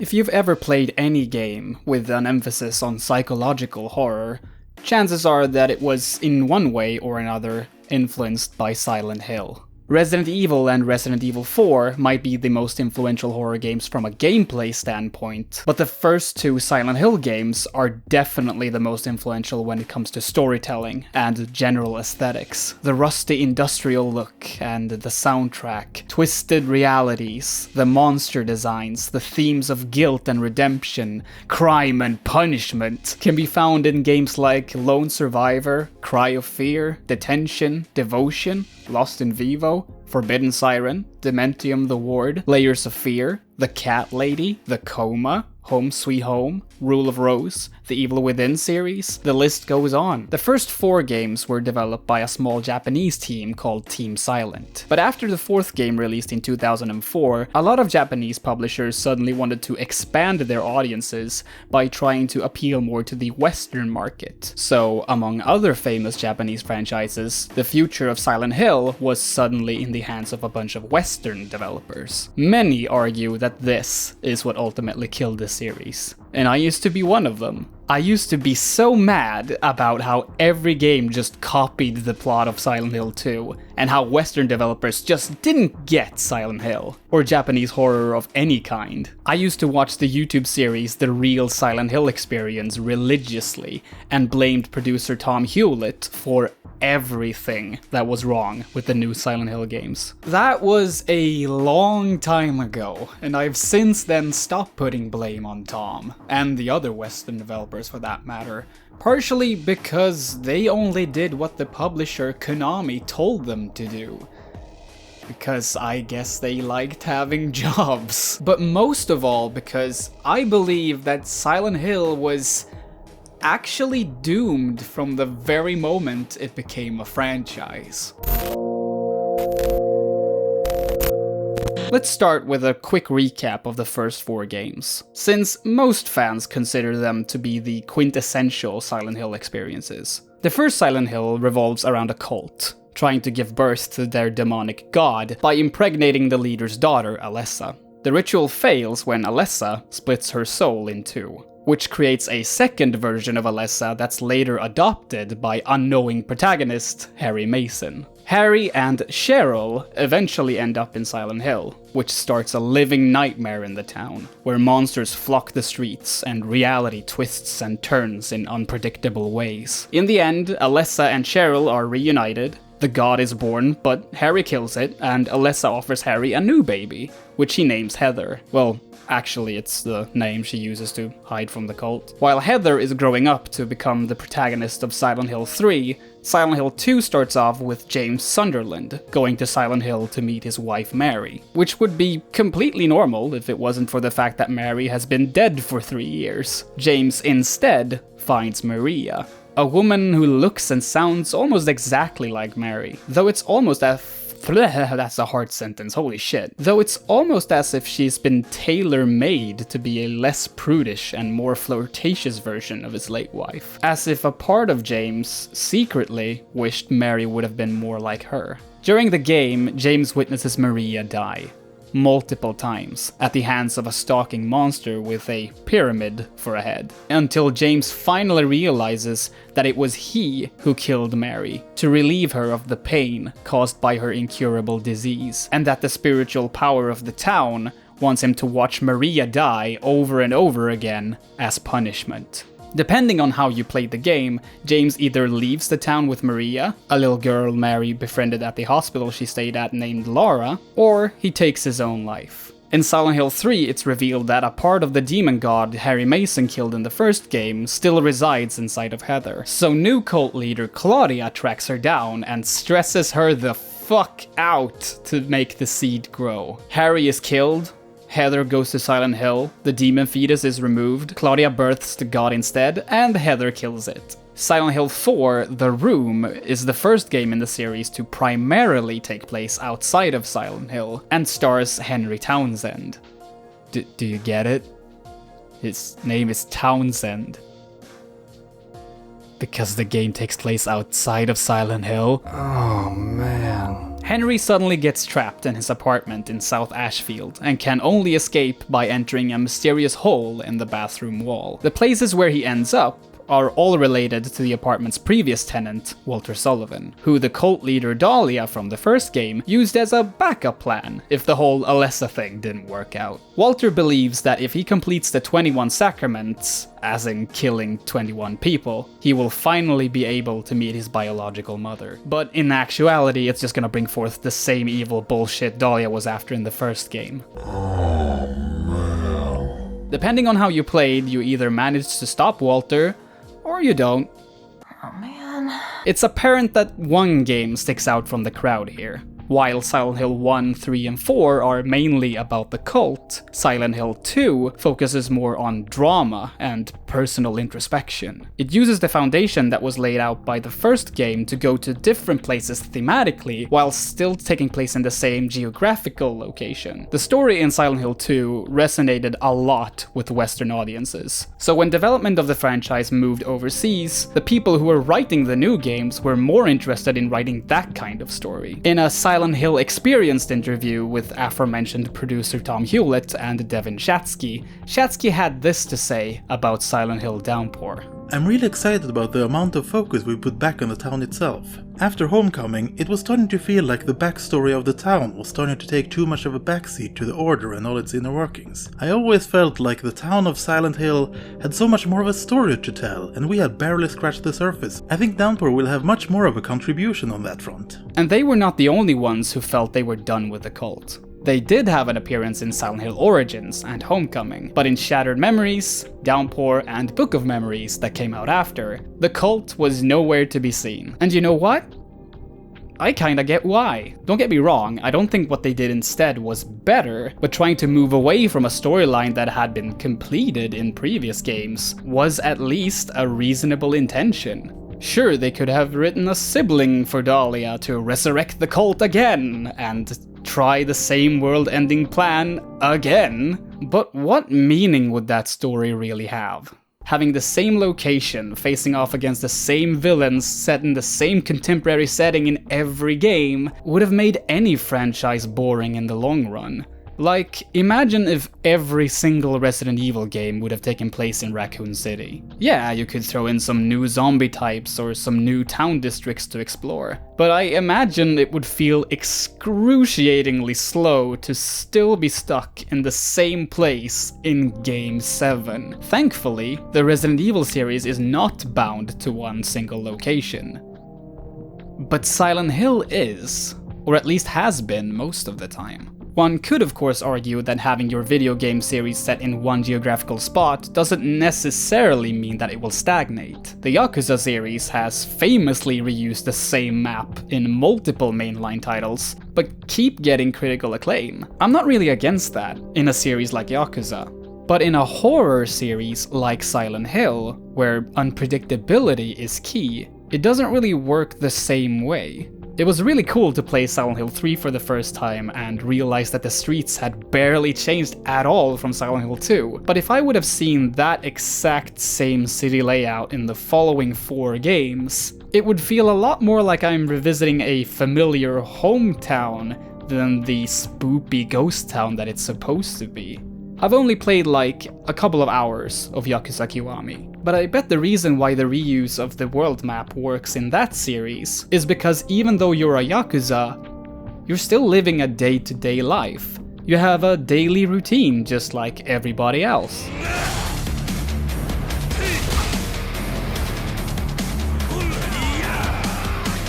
If you've ever played any game with an emphasis on psychological horror, chances are that it was in one way or another influenced by Silent Hill. Resident Evil and Resident Evil 4 might be the most influential horror games from a gameplay standpoint, but the first two Silent Hill games are definitely the most influential when it comes to storytelling and general aesthetics. The rusty industrial look and the soundtrack, twisted realities, the monster designs, the themes of guilt and redemption, crime and punishment can be found in games like Lone Survivor, Cry of Fear, Detention, Devotion, Lost in Vivo, Forbidden Siren, Dementium the Ward, Layers of Fear, The Cat Lady, The Coma, Home Sweet Home, Rule of Rose, the Evil Within series, the list goes on. The first 4 games were developed by a small Japanese team called Team Silent. But after the 4th game released in 2004, a lot of Japanese publishers suddenly wanted to expand their audiences by trying to appeal more to the Western market. So, among other famous Japanese franchises, the future of Silent Hill was suddenly in the hands of a bunch of Western developers. Many argue that this is what ultimately killed the series, and I used to be one of them. I used to be so mad about how every game just copied the plot of Silent Hill 2, and how Western developers just didn't get Silent Hill, or Japanese horror of any kind. I used to watch the YouTube series The Real Silent Hill Experience religiously, and blamed producer Tom Hewlett for everything that was wrong with the new Silent Hill games. That was a long time ago, and I've since then stopped putting blame on Tom, and the other Western developers for that matter, partially because they only did what the publisher Konami told them to do. Because I guess they liked having jobs. But most of all because I believe that Silent Hill was actually doomed from the very moment it became a franchise. Let's start with a quick recap of the first 4 games, since most fans consider them to be the quintessential Silent Hill experiences. The first Silent Hill revolves around a cult, trying to give birth to their demonic god by impregnating the leader's daughter, Alessa. The ritual fails when Alessa splits her soul in 2, which creates a second version of Alessa that's later adopted by unknowing protagonist Harry Mason. Harry and Cheryl eventually end up in Silent Hill, which starts a living nightmare in the town, where monsters flock the streets and reality twists and turns in unpredictable ways. In the end, Alessa and Cheryl are reunited, the god is born, but Harry kills it, and Alessa offers Harry a new baby, which he names Heather. Well, actually, it's the name she uses to hide from the cult. While Heather is growing up to become the protagonist of Silent Hill 3, Silent Hill 2 starts off with James Sunderland going to Silent Hill to meet his wife Mary, which would be completely normal if it wasn't for the fact that Mary has been dead for 3 years. James instead finds Maria, a woman who looks and sounds almost exactly like Mary, though it's almost that's a hard sentence, holy shit. Though it's almost as if she's been tailor-made to be a less prudish and more flirtatious version of his late wife. As if a part of James secretly wished Mary would have been more like her. During the game, James witnesses Maria die multiple times at the hands of a stalking monster with a pyramid for a head, until James finally realizes that it was he who killed Mary to relieve her of the pain caused by her incurable disease, and that the spiritual power of the town wants him to watch Maria die over and over again as punishment. Depending on how you played the game, James either leaves the town with Maria, a little girl Mary befriended at the hospital she stayed at named Laura, or he takes his own life. In Silent Hill 3, it's revealed that a part of the demon god Harry Mason killed in the first game still resides inside of Heather. So new cult leader Claudia tracks her down and stresses her the fuck out to make the seed grow. Harry is killed, Heather goes to Silent Hill, the demon fetus is removed, Claudia births the god instead, and Heather kills it. Silent Hill 4, The Room, is the first game in the series to primarily take place outside of Silent Hill, and stars Henry Townsend. Do you get it? His name is Townsend. Because the game takes place outside of Silent Hill. Oh man. Henry suddenly gets trapped in his apartment in South Ashfield and can only escape by entering a mysterious hole in the bathroom wall. The places where he ends up are all related to the apartment's previous tenant, Walter Sullivan, who the cult leader Dahlia from the first game used as a backup plan if the whole Alessa thing didn't work out. Walter believes that if he completes the 21 sacraments, as in killing 21 people, he will finally be able to meet his biological mother. But in actuality, it's just gonna bring forth the same evil bullshit Dahlia was after in the first game. Depending on how you played, you either managed to stop Walter, or you don't. Oh man. It's apparent that one game sticks out from the crowd here. While Silent Hill 1, 3, and 4 are mainly about the cult, Silent Hill 2 focuses more on drama and personal introspection. It uses the foundation that was laid out by the first game to go to different places thematically, while still taking place in the same geographical location. The story in Silent Hill 2 resonated a lot with Western audiences. So when development of the franchise moved overseas, the people who were writing the new games were more interested in writing that kind of story. In a Silent Hill Experienced interview with aforementioned producer Tom Hewlett and Devin Shatsky, Shatsky had this to say about Silent Hill Downpour. I'm really excited about the amount of focus we put back on the town itself. After Homecoming, it was starting to feel like the backstory of the town was starting to take too much of a backseat to the Order and all its inner workings. I always felt like the town of Silent Hill had so much more of a story to tell, and we had barely scratched the surface. I think Downpour will have much more of a contribution on that front. And they were not the only ones who felt they were done with the cult. They did have an appearance in Silent Hill Origins and Homecoming, but in Shattered Memories, Downpour, and Book of Memories that came out after, the cult was nowhere to be seen. And you know what? I kinda get why. Don't get me wrong, I don't think what they did instead was better, but trying to move away from a storyline that had been completed in previous games was at least a reasonable intention. Sure, they could have written a sibling for Dahlia to resurrect the cult again, and try the same world-ending plan again, but what meaning would that story really have? Having the same location, facing off against the same villains, set in the same contemporary setting in every game, would have made any franchise boring in the long run. Like, imagine if every single Resident Evil game would have taken place in Raccoon City. Yeah, you could throw in some new zombie types or some new town districts to explore, but I imagine it would feel excruciatingly slow to still be stuck in the same place in Game 7. Thankfully, the Resident Evil series is not bound to one single location. But Silent Hill is, or at least has been most of the time. One could of course argue that having your video game series set in one geographical spot doesn't necessarily mean that it will stagnate. The Yakuza series has famously reused the same map in multiple mainline titles, but keep getting critical acclaim. I'm not really against that in a series like Yakuza. But in a horror series like Silent Hill, where unpredictability is key, it doesn't really work the same way. It was really cool to play Silent Hill 3 for the first time and realize that the streets had barely changed at all from Silent Hill 2. But if I would have seen that exact same city layout in the following 4 games, it would feel a lot more like I'm revisiting a familiar hometown than the spoopy ghost town that it's supposed to be. I've only played like a couple of hours of Yakuza Kiwami, but I bet the reason why the reuse of the world map works in that series is because even though you're a Yakuza, you're still living a day-to-day life. You have a daily routine just like everybody else.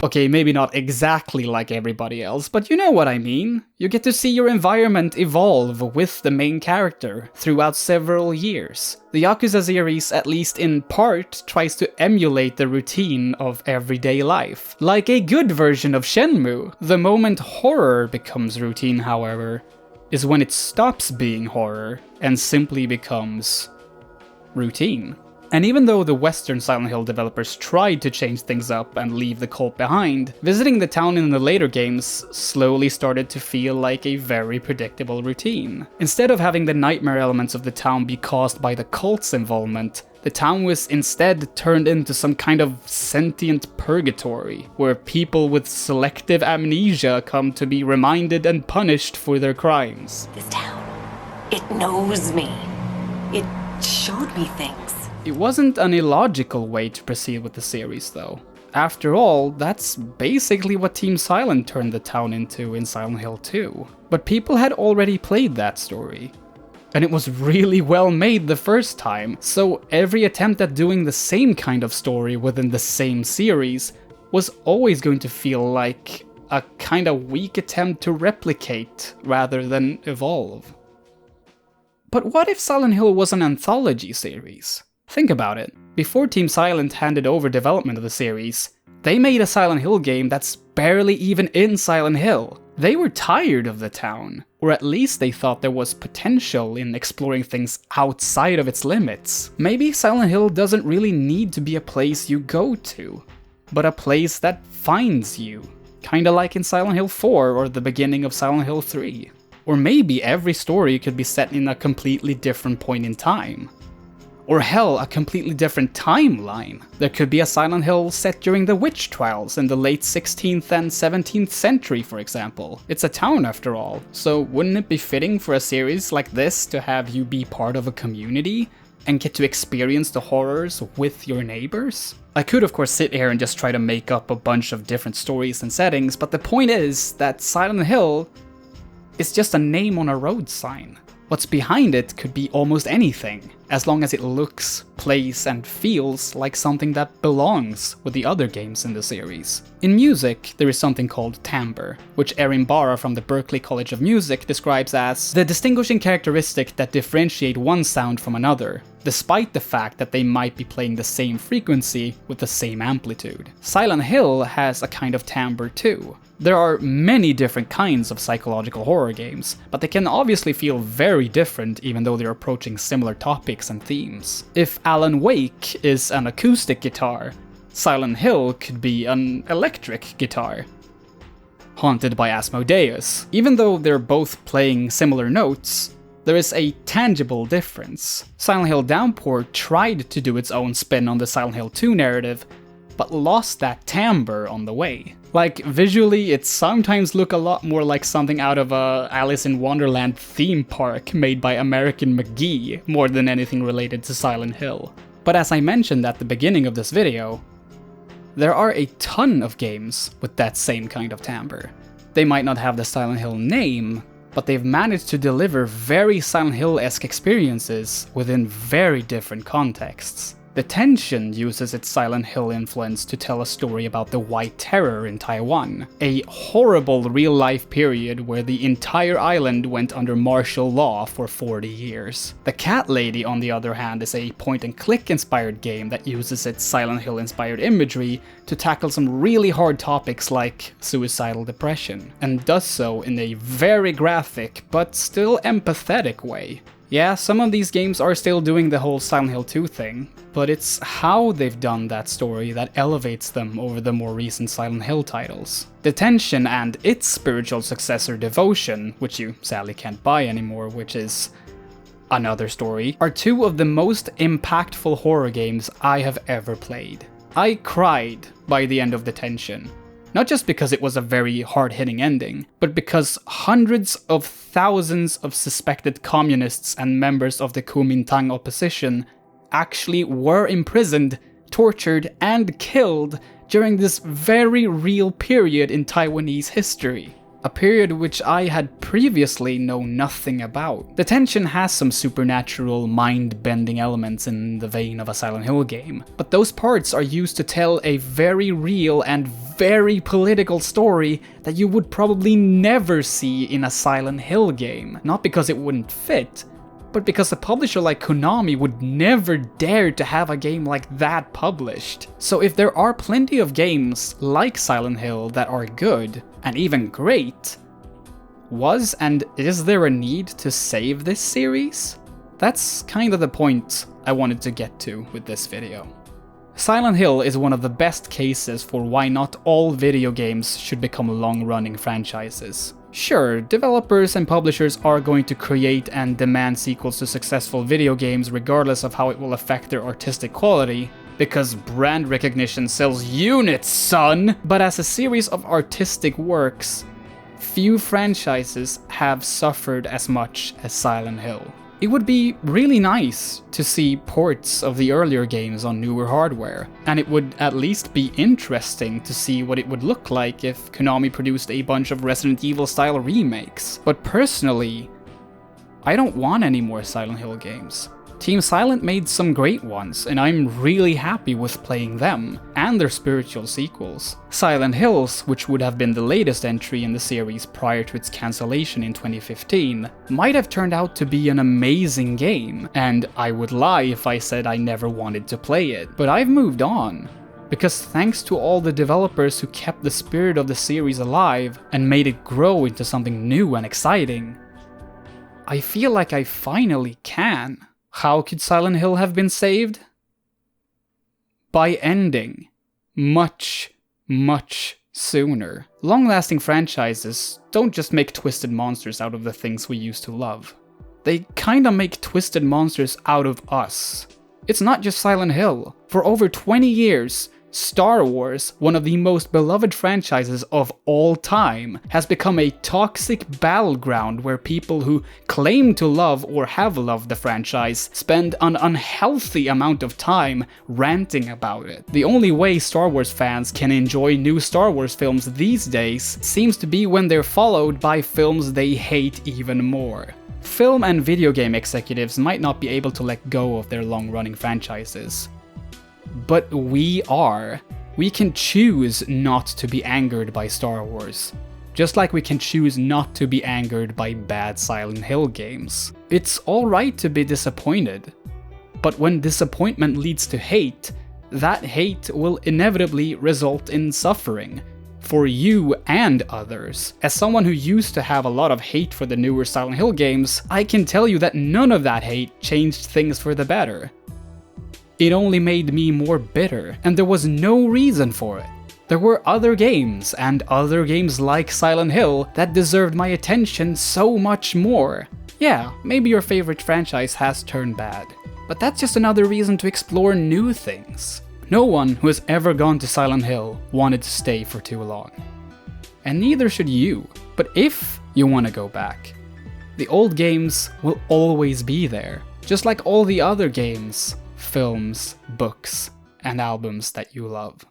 Okay, maybe not exactly like everybody else, but you know what I mean. You get to see your environment evolve with the main character throughout several years. The Yakuza series, at least in part, tries to emulate the routine of everyday life. Like a good version of Shenmue. The moment horror becomes routine, however, is when it stops being horror and simply becomes routine. And even though the Western Silent Hill developers tried to change things up and leave the cult behind, visiting the town in the later games slowly started to feel like a very predictable routine. Instead of having the nightmare elements of the town be caused by the cult's involvement, the town was instead turned into some kind of sentient purgatory, where people with selective amnesia come to be reminded and punished for their crimes. This town, it knows me. It showed me things. It wasn't an illogical way to proceed with the series, though. After all, that's basically what Team Silent turned the town into in Silent Hill 2. But people had already played that story. And it was really well made the first time, so every attempt at doing the same kind of story within the same series was always going to feel like a kind of weak attempt to replicate rather than evolve. But what if Silent Hill was an anthology series? Think about it. Before Team Silent handed over development of the series, they made a Silent Hill game that's barely even in Silent Hill. They were tired of the town, or at least they thought there was potential in exploring things outside of its limits. Maybe Silent Hill doesn't really need to be a place you go to, but a place that finds you. Kinda like in Silent Hill 4 or the beginning of Silent Hill 3. Or maybe every story could be set in a completely different point in time. Or hell, a completely different timeline. There could be a Silent Hill set during the witch trials in the late 16th and 17th century, for example. It's a town after all, so wouldn't it be fitting for a series like this to have you be part of a community and get to experience the horrors with your neighbors? I could of course sit here and just try to make up a bunch of different stories and settings, but the point is that Silent Hill is just a name on a road sign. What's behind it could be almost anything, as long as it looks, plays, and feels like something that belongs with the other games in the series. In music, there is something called timbre, which Erin Barra from the Berklee College of Music describes as the distinguishing characteristic that differentiate one sound from another, despite the fact that they might be playing the same frequency with the same amplitude. Silent Hill has a kind of timbre too. There are many different kinds of psychological horror games, but they can obviously feel very different even though they're approaching similar topics and themes. If Alan Wake is an acoustic guitar, Silent Hill could be an electric guitar. Haunted by Asmodeus. Even though they're both playing similar notes, there is a tangible difference. Silent Hill Downpour tried to do its own spin on the Silent Hill 2 narrative, but lost that timbre on the way. Like, visually, it sometimes look a lot more like something out of a Alice in Wonderland theme park made by American McGee, more than anything related to Silent Hill. But as I mentioned at the beginning of this video, there are a ton of games with that same kind of timbre. They might not have the Silent Hill name, but they've managed to deliver very Silent Hill-esque experiences within very different contexts. The Tension uses its Silent Hill influence to tell a story about the White Terror in Taiwan, a horrible real-life period where the entire island went under martial law for 40 years. The Cat Lady, on the other hand, is a point-and-click inspired game that uses its Silent Hill-inspired imagery to tackle some really hard topics like suicidal depression, and does so in a very graphic but still empathetic way. Yeah, some of these games are still doing the whole Silent Hill 2 thing, but it's how they've done that story that elevates them over the more recent Silent Hill titles. Detention and its spiritual successor Devotion, which you sadly can't buy anymore, which is another story, are two of the most impactful horror games I have ever played. I cried by the end of Detention. Not just because it was a very hard-hitting ending, but because hundreds of thousands of suspected communists and members of the Kuomintang opposition actually were imprisoned, tortured, and killed during this very real period in Taiwanese history. A period which I had previously known nothing about. Detention has some supernatural, mind-bending elements in the vein of a Silent Hill game, but those parts are used to tell a very real and very political story that you would probably never see in a Silent Hill game. Not because it wouldn't fit, but because a publisher like Konami would never dare to have a game like that published. So if there are plenty of games like Silent Hill that are good, and even great, was and is there a need to save this series? That's kind of the point I wanted to get to with this video. Silent Hill is one of the best cases for why not all video games should become long-running franchises. Sure, developers and publishers are going to create and demand sequels to successful video games regardless of how it will affect their artistic quality, because brand recognition sells units, son! But as a series of artistic works, few franchises have suffered as much as Silent Hill. It would be really nice to see ports of the earlier games on newer hardware, and it would at least be interesting to see what it would look like if Konami produced a bunch of Resident Evil style remakes. But personally, I don't want any more Silent Hill games. Team Silent made some great ones, and I'm really happy with playing them, and their spiritual sequels. Silent Hills, which would have been the latest entry in the series prior to its cancellation in 2015, might have turned out to be an amazing game, and I would lie if I said I never wanted to play it. But I've moved on, because thanks to all the developers who kept the spirit of the series alive and made it grow into something new and exciting, I feel like I finally can. How could Silent Hill have been saved? By ending much, much sooner. Long-lasting franchises don't just make twisted monsters out of the things we used to love. They kinda make twisted monsters out of us. It's not just Silent Hill. For over 20 years, Star Wars, one of the most beloved franchises of all time, has become a toxic battleground where people who claim to love or have loved the franchise spend an unhealthy amount of time ranting about it. The only way Star Wars fans can enjoy new Star Wars films these days seems to be when they're followed by films they hate even more. Film and video game executives might not be able to let go of their long-running franchises. But we are. We can choose not to be angered by Star Wars, just like we can choose not to be angered by bad Silent Hill games. It's alright to be disappointed, but when disappointment leads to hate, that hate will inevitably result in suffering, for you and others. As someone who used to have a lot of hate for the newer Silent Hill games, I can tell you that none of that hate changed things for the better. It only made me more bitter, and there was no reason for it. There were other games, and other games like Silent Hill, that deserved my attention so much more. Yeah, maybe your favorite franchise has turned bad, but that's just another reason to explore new things. No one who has ever gone to Silent Hill wanted to stay for too long. And neither should you, but if you want to go back, the old games will always be there, just like all the other games, films, books, and albums that you love.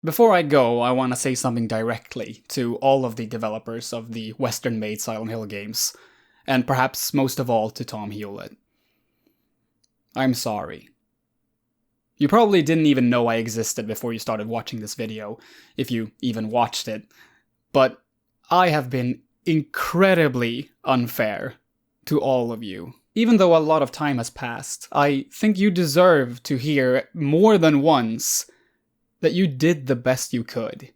Before I go, I want to say something directly to all of the developers of the Western-made Silent Hill games, and perhaps most of all to Tom Hewlett. I'm sorry. You probably didn't even know I existed before you started watching this video, if you even watched it, but I have been incredibly unfair to all of you. Even though a lot of time has passed, I think you deserve to hear more than once that you did the best you could.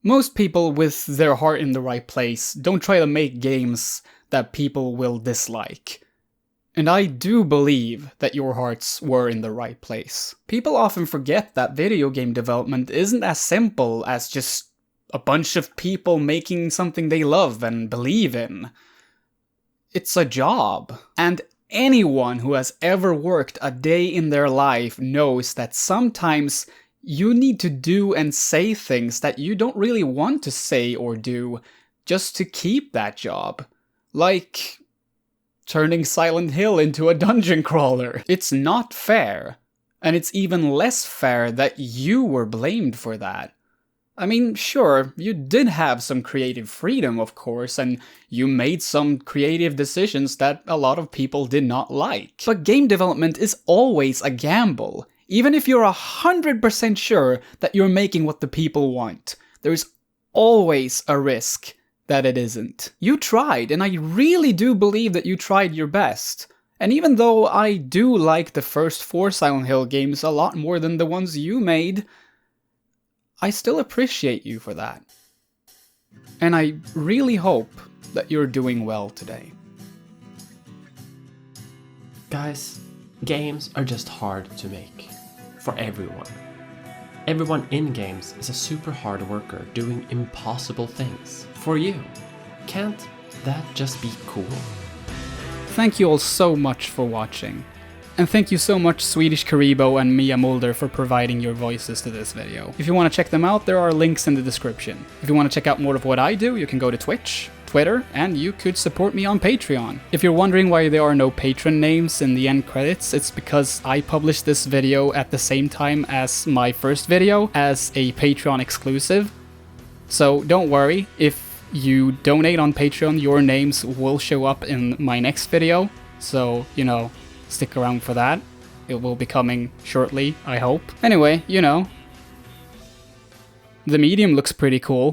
Most people with their heart in the right place don't try to make games that people will dislike. And I do believe that your hearts were in the right place. People often forget that video game development isn't as simple as just a bunch of people making something they love and believe in. It's a job. And anyone who has ever worked a day in their life knows that sometimes you need to do and say things that you don't really want to say or do just to keep that job. Like turning Silent Hill into a dungeon crawler. It's not fair. And it's even less fair that you were blamed for that. I mean, sure, you did have some creative freedom, of course, and you made some creative decisions that a lot of people did not like. But game development is always a gamble. Even if you're 100% sure that you're making what the people want, there's always a risk that it isn't. You tried, and I really do believe that you tried your best. And even though I do like the first 4 Silent Hill games a lot more than the ones you made, I still appreciate you for that. And I really hope that you're doing well today. Guys, Games are just hard to make. For everyone. Everyone in games is a super hard worker doing impossible things. For you. Can't that just be cool? Thank you all so much for watching. And thank you so much SwedishKuriboh and Mia Mulder for providing your voices to this video. If you want to check them out, there are links in the description. If you want to check out more of what I do, you can go to Twitch, Twitter, and you could support me on Patreon. If you're wondering why there are no patron names in the end credits, it's because I published this video at the same time as my first video as a Patreon exclusive. So don't worry, if you donate on Patreon, your names will show up in my next video. So, you know, stick around for that. It will be coming shortly, I hope. Anyway, you know, the medium looks pretty cool.